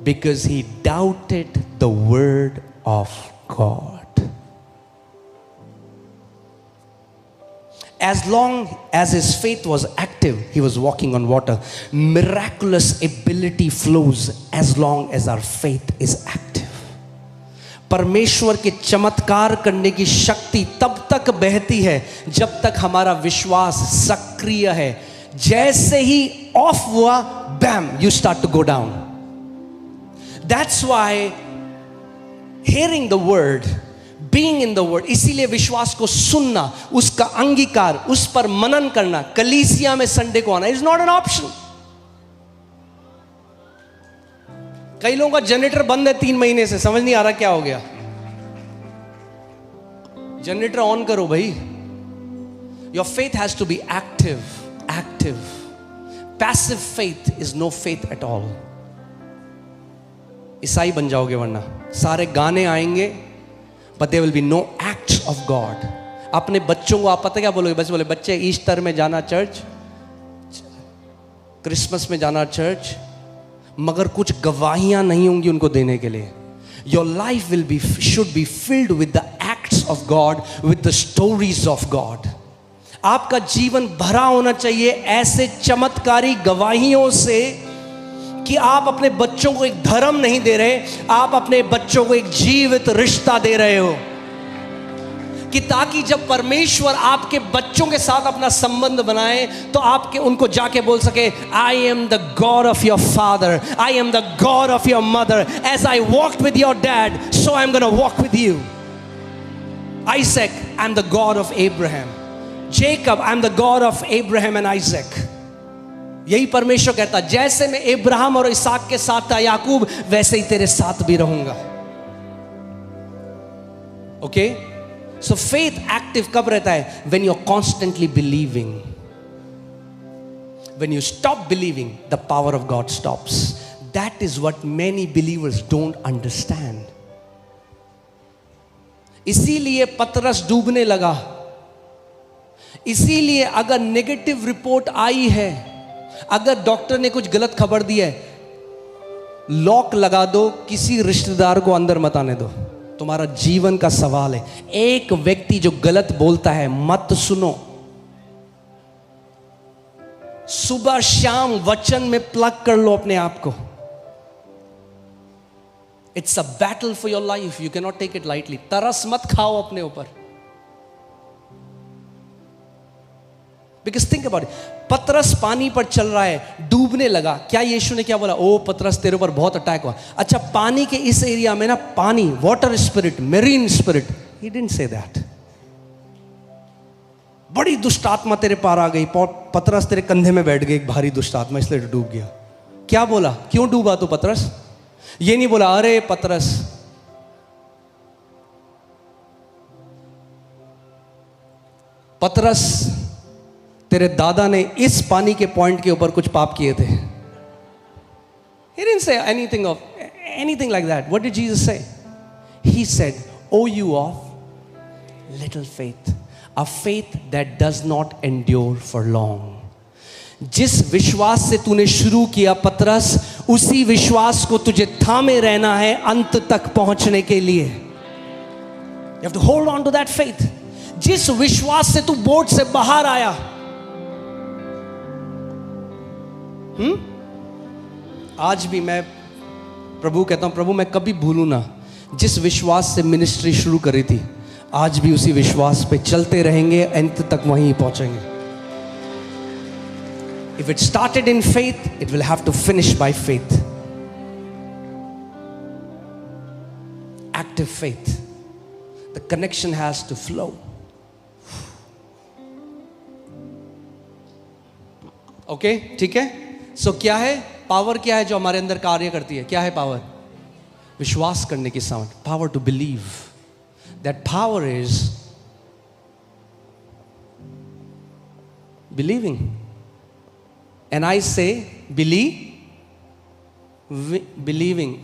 Because he doubted the word of God. As long as his faith was active, he was walking on water. Miraculous ability flows as long as our faith is active. परमेश्वर के चमत्कार करने की शक्ति तब तक बहती है जब तक हमारा विश्वास सक्रिय है. जैसे ही ऑफ हुआ, bam, you start to go down. That's why hearing the word, being in the word, इसीलिए विश्वास को सुनना, उसका अंगीकार, उस पर मनन करना, कलीसिया में संडे को आना is not an option. कई लोगों का जनरेटर बंद है 3 महीने से, समझ नहीं आ रहा क्या हो गया. जनरेटर ऑन करो भाई. Your faith has to be active. Passive faith is no faith at all. ईसाई बन जाओगे, वरना सारे गाने आएंगे but there will be no acts of God. अपने बच्चों को आप पता क्या बोलोगे? बस बोले बच्चे ईस्टर में जाना चर्च, क्रिसमस में जाना चर्च, मगर कुछ गवाहियां नहीं होंगी उनको देने के लिए. Your life should be filled with the acts of God, with the stories of God. आपका जीवन भरा होना चाहिए ऐसे चमत्कारी गवाहियों से कि आप अपने बच्चों को एक धर्म नहीं दे रहे, आप अपने बच्चों को एक जीवित रिश्ता दे रहे हो. कि ताकि जब परमेश्वर आपके बच्चों के साथ अपना संबंध बनाए तो आपके उनको जाके बोल सके, I am the God of your father, I am the God of your mother, as I walked with your dad so I am gonna walk with you. Isaac, I am the God of Abraham. Jacob, I am the God of Abraham and Isaac. यही परमेश्वर कहता, जैसे मैं इब्राहिम और इसहाक के साथ था याकूब, वैसे ही तेरे साथ भी रहूंगा. ओके, सो फेथ एक्टिव कब रहता है? When you are constantly believing. When you stop believing, the power of God stops. That is what many believers don't understand. इसीलिए पतरस डूबने लगा. इसीलिए अगर नेगेटिव रिपोर्ट आई है, अगर डॉक्टर ने कुछ गलत खबर दी है, लॉक लगा दो, किसी रिश्तेदार को अंदर मत आने दो. तुम्हारा जीवन का सवाल है. एक व्यक्ति जो गलत बोलता है मत सुनो. सुबह शाम वचन में प्लग कर लो अपने आप को. It's a battle for your life, you can not take it lightly. तरस मत खाओ अपने ऊपर. बिकॉज थिंक अबाउट इट, पतरस पानी पर चल रहा है, डूबने लगा. क्या यीशु ने क्या बोला? ओ पतरस, तेरे ऊपर बहुत अटैक हुआ. अच्छा, पानी के इस एरिया में ना, पानी, water spirit, marine spirit, he didn't say that. बड़ी दुष्ट आत्मा तेरे पार आ गई, पतरस तेरे कंधे में बैठ गई एक भारी दुष्ट आत्मा, इसलिए डूब गया. क्या बोला? क्यों डूबा तू पतरस? ये नहीं बोला अरे पतरस, पतरस तेरे दादा ने इस पानी के पॉइंट के ऊपर कुछ पाप किए थे. He didn't say anything like that. What did Jesus say? He said, "O you of little faith, a faith that does not endure for long." जिस विश्वास से तूने शुरू किया पतरस, उसी विश्वास को तुझे थामे रहना है अंत तक पहुंचने के लिए. You have to hold on to that faith. जिस विश्वास से तू बोट से बाहर आया, आज भी मैं प्रभु कहता हूं, प्रभु मैं कभी भूलूं ना, जिस विश्वास से मिनिस्ट्री शुरू करी थी, आज भी उसी विश्वास पे चलते रहेंगे, अंत तक वहीं पहुंचेंगे. If it started in faith, it will have to finish by faith. Active faith. The connection has to flow. Okay, ठीक है? So क्या है? पावर क्या है जो हमारे अंदर कार्य करती है? क्या है पावर? विश्वास करने की सामर्थ. Power to believe. That power is believing. And I say believing,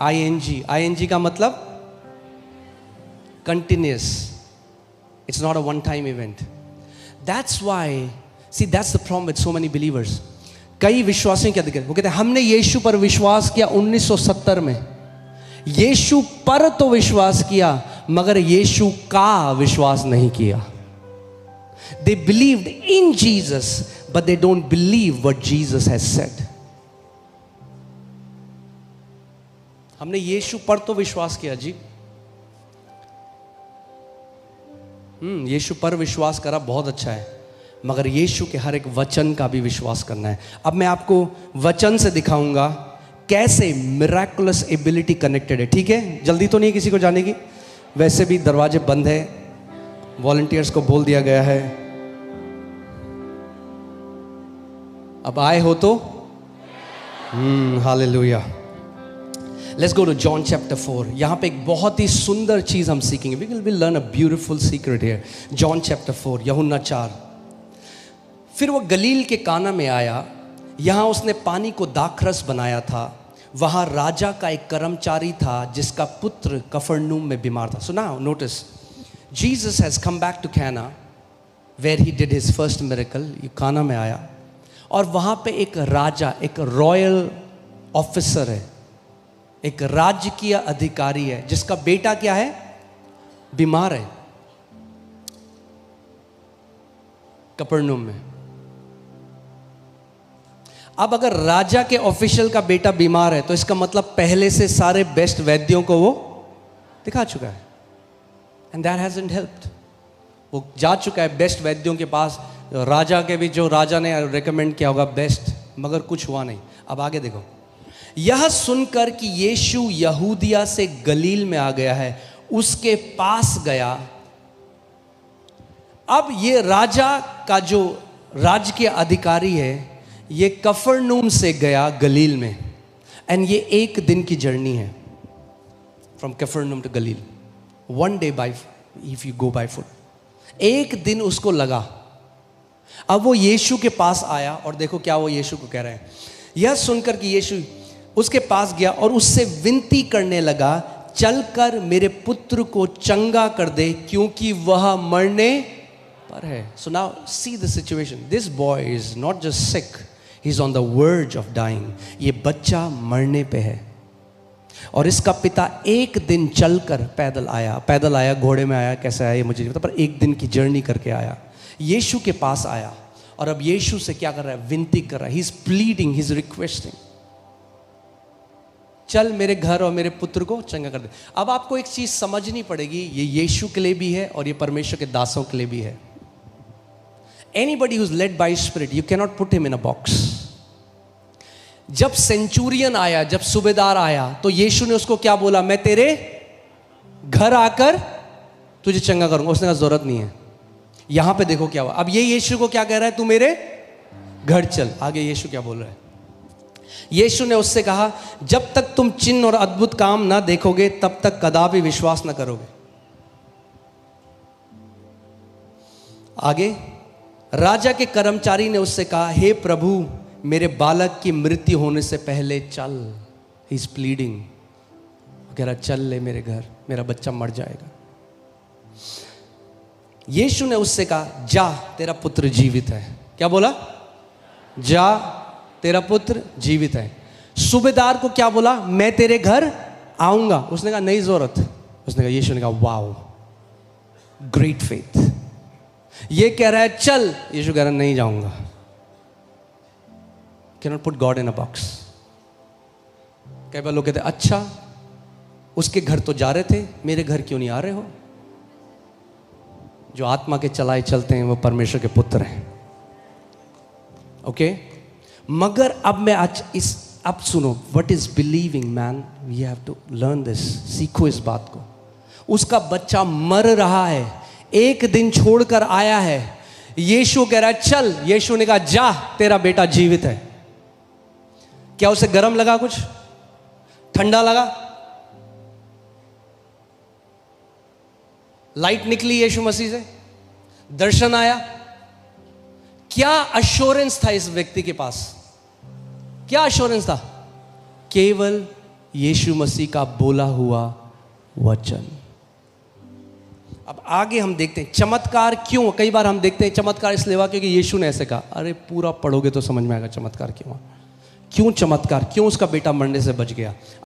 ing का मतलब continuous. It's not a one time event. That's why, see, that's the problem with so many believers. कई विश्वासियों क्या दिक्कत, वो कहते हैं हमने यीशु पर विश्वास किया 1970 में, यीशु पर तो विश्वास किया मगर यीशु का विश्वास नहीं किया. They believed in Jesus but they don't believe what Jesus has said. हमने यीशु पर तो विश्वास किया जी, यीशु पर विश्वास करा, बहुत अच्छा है, मगर यीशु के हर एक वचन का भी विश्वास करना है. अब मैं आपको वचन से दिखाऊंगा कैसे मिराकुलस एबिलिटी कनेक्टेड है. ठीक है, जल्दी तो नहीं किसी को जाने की, वैसे भी दरवाजे बंद है, वॉलंटियर्स को बोल दिया गया है. अब आए हो तो hallelujah. Let's go to John chapter 4. यहां पे एक बहुत ही सुंदर चीज हम सीखेंगे. We will learn a beautiful secret here. John chapter 4, यूहन्ना 4. फिर वो गलील के काना में आया, यहां उसने पानी को दाखरस बनाया था. वहां राजा का एक कर्मचारी था जिसका पुत्र कफरनहूम में बीमार था. So now notice, Jesus has come back to Cana where he did his first miracle. ये काना में आया और वहां पे एक राजा, एक रॉयल ऑफिसर है, एक राजकीय अधिकारी है जिसका बेटा क्या है, बीमार है कफरनहूम में. अब अगर राजा के ऑफिशियल का बेटा बीमार है तो इसका मतलब पहले से सारे बेस्ट वैद्यों को वो दिखा चुका है. And that hasn't helped. वो जा चुका है बेस्ट वैद्यों के पास, राजा के भी जो राजा ने रेकमेंड किया होगा बेस्ट, मगर कुछ हुआ नहीं. अब आगे देखो, यह सुनकर कि यीशु यहूदिया से गलील में आ गया है, उसके पास गया. अब ये राजा का जो राजकीय अधिकारी है, ये कफरनहूम से गया गलील में. एंड ये एक दिन की जर्नी है from Capernaum to Galilee. 1 day by, if you go by foot, एक दिन उसको लगा. अब वो यीशु के पास आया और देखो क्या वो यीशु को कह रहे हैं. यह सुनकर कि यीशु उसके पास गया और उससे विनती करने लगा, चलकर मेरे पुत्र को चंगा कर दे क्योंकि वह मरने पर है. So now see the situation. This boy is not just sick, he is on the verge of dying. ये बच्चा मरने पे है और इसका पिता एक दिन चलकर पैदल आया, घोड़े में आया, कैसे आया ये मुझे नहीं पता, पर एक दिन की जर्नी करके आया. यीशु के पास आया और अब यीशु से क्या कर रहा है, विनती कर रहा है. He is pleading, he is requesting, चल मेरे घर और मेरे पुत्र को चंगा कर दे. अब आपको एक चीज समझनी पड़ेगी, ये यीशु के लिए भी है और ये परमेश्वर के दासों के लिए भी है. Anybody who is led by spirit, you can not put him in a box. जब सेंचुरियन आया, जब सूबेदार आया, तो यीशु ने उसको क्या बोला, मैं तेरे घर आकर तुझे चंगा करूंगा. उसने कहा जरूरत नहीं है. यहां पे देखो क्या हुआ. अब ये यीशु को क्या कह रहा है, तू मेरे घर चल. आगे यीशु क्या बोल रहा है, यीशु ने उससे कहा, जब तक तुम चिन्ह और अद्भुत काम ना देखोगे तब तक कदापि विश्वास ना करोगे. आगे राजा के कर्मचारी ने उससे कहा, हे प्रभु, मेरे बालक की मृत्यु होने से पहले चल. ही इज प्लीडिंग, कह रहा चल ले मेरे घर, मेरा बच्चा मर जाएगा. यीशु ने उससे कहा, जा तेरा पुत्र जीवित है. क्या बोला, जा तेरा पुत्र जीवित है. सूबेदार को क्या बोला, मैं तेरे घर आऊंगा. उसने कहा नहीं जरूरत. उसने कहा, यीशु ने कहा, वाओ ग्रेट फेथ. ये कह रहा है चल, यीशु कह रहा है नहीं जाऊंगा. Can not put God in a box. कई बार लोग कहते हैं, अच्छा उसके घर तो जा रहे थे, मेरे घर क्यों नहीं आ रहे हो. जो आत्मा के चलाए चलते हैं वो परमेश्वर के पुत्र हैं. ओके मगर अब मैं आज अब सुनो, what is believing man, we have to learn this. सीखो इस बात को. उसका बच्चा मर रहा है, एक दिन छोड़कर आया है. यीशु कह रहा है चल. यीशु ने कहा, जा तेरा बेटा जीवित है. क्या उसे गर्म लगा, कुछ ठंडा लगा, लाइट निकली यीशु मसीह से, दर्शन आया. क्या अश्योरेंस था इस व्यक्ति के पास, क्या अश्योरेंस था, केवल यीशु मसीह का बोला हुआ वचन. अब आगे हम देखते हैं चमत्कार क्यों। कई बार हम देखते हैं चमत्कार इसलिए हुआ क्योंकि यीशु ने ऐसे कहा। अरे पूरा पढ़ोगे तो समझ में आएगा चमत्कार क्यों हुआ, क्यों चमत्कार, क्यों उसका बेटा मरने से बच गया।